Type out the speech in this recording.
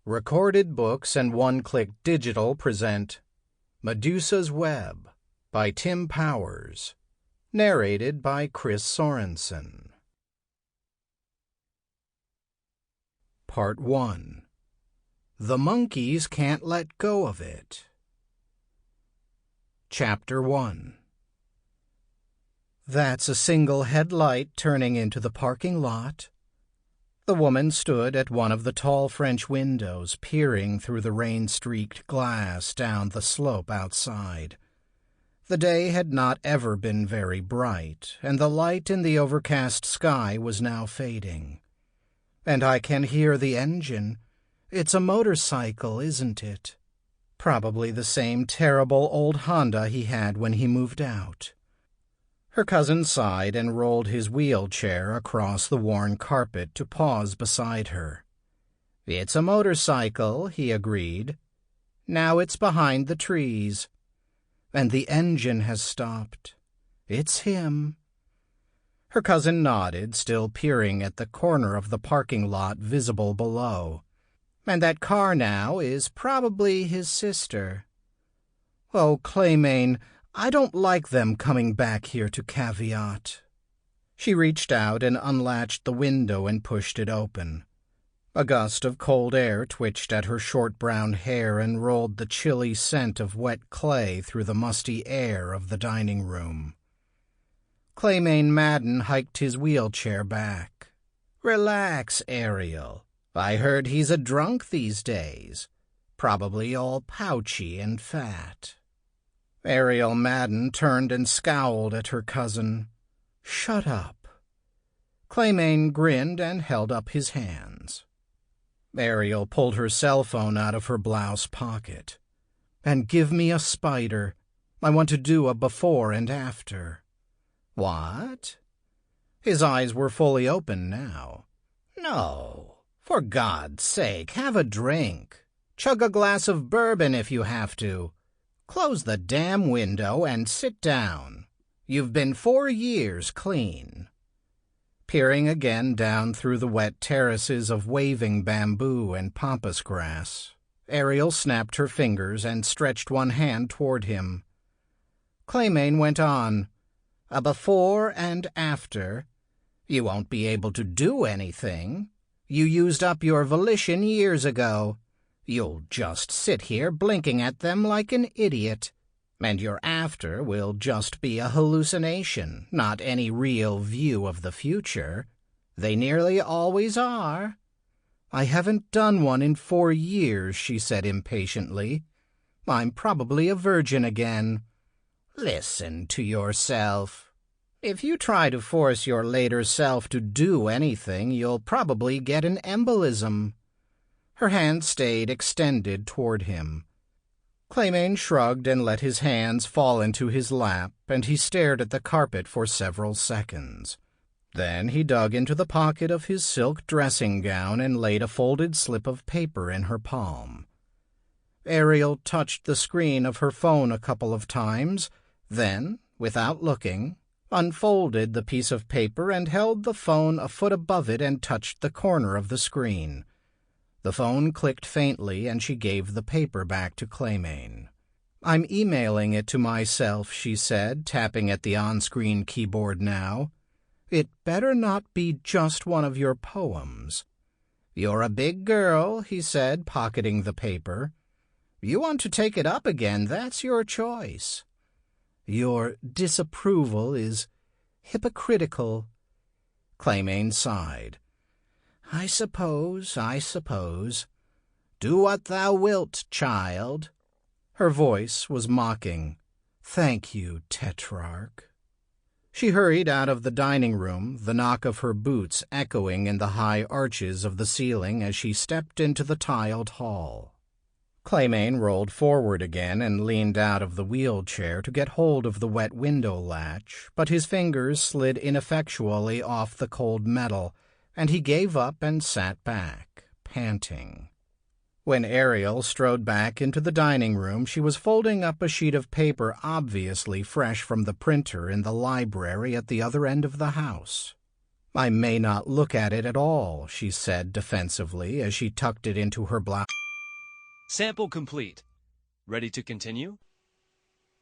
Recorded Books and One Click Digital present Medusa's Web by Tim Powers, narrated by Chris Sorensen. Part 1. The Monkeys Can't Let Go of It. Chapter 1. That's a single headlight turning into the parking lot. The woman stood at one of the tall French windows, peering through the rain-streaked glass down the slope outside. The day had not ever been very bright, and the light in the overcast sky was now fading. And I can hear the engine. It's a motorcycle, isn't it? Probably the same terrible old Honda he had when he moved out. Her cousin sighed and rolled his wheelchair across the worn carpet to pause beside her. "It's a motorcycle," he agreed. "Now it's behind the trees. And the engine has stopped. It's him." Her cousin nodded, still peering at the corner of the parking lot visible below. "And that car now is probably his sister." "Oh, Claimayne, I don't like them coming back here to caveat." She reached out and unlatched the window and pushed it open. A gust of cold air twitched at her short brown hair and rolled the chilly scent of wet clay through the musty air of the dining room. Madeline Madden hiked his wheelchair back. "Relax, Ariel. I heard he's a drunk these days. Probably all pouchy and fat." Ariel Madden turned and scowled at her cousin. "Shut up." Claimayne grinned and held up his hands. Ariel pulled her cell phone out of her blouse pocket. "And give me a spider. I want to do a before and after." "What?" His eyes were fully open now. "No. For God's sake, have a drink. Chug a glass of bourbon if you have to. Close the damn window and sit down. You've been 4 years clean." Peering again down through the wet terraces of waving bamboo and pampas grass, Ariel snapped her fingers and stretched one hand toward him. Claimayne went on, "A before and after. You won't be able to do anything. You used up your volition years ago. You'll just sit here blinking at them like an idiot. And your after will just be a hallucination, not any real view of the future. They nearly always are." "I haven't done one in 4 years," she said impatiently. "I'm probably a virgin again." "Listen to yourself. If you try to force your later self to do anything, you'll probably get an embolism." Her hand stayed extended toward him. Claimayne shrugged and let his hands fall into his lap, and he stared at the carpet for several seconds. Then he dug into the pocket of his silk dressing gown and laid a folded slip of paper in her palm. Ariel touched the screen of her phone a couple of times, then, without looking, unfolded the piece of paper and held the phone a foot above it and touched the corner of the screen. The phone clicked faintly, and she gave the paper back to Claimayne. "I'm emailing it to myself," she said, tapping at the on-screen keyboard now. "It better not be just one of your poems." "You're a big girl," he said, pocketing the paper. "You want to take it up again, that's your choice." "Your disapproval is hypocritical." Claimayne sighed. I suppose. Do what thou wilt, child." Her voice was mocking. "Thank you, Tetrarch." She hurried out of the dining room, the knock of her boots echoing in the high arches of the ceiling as she stepped into the tiled hall. Claimayne rolled forward again and leaned out of the wheelchair to get hold of the wet window latch, but his fingers slid ineffectually off the cold metal, and he gave up and sat back, panting. When Ariel strode back into the dining room, she was folding up a sheet of paper obviously fresh from the printer in the library at the other end of the house. "I may not look at it at all," she said defensively as she tucked it into her blouse. Sample complete. Ready to continue?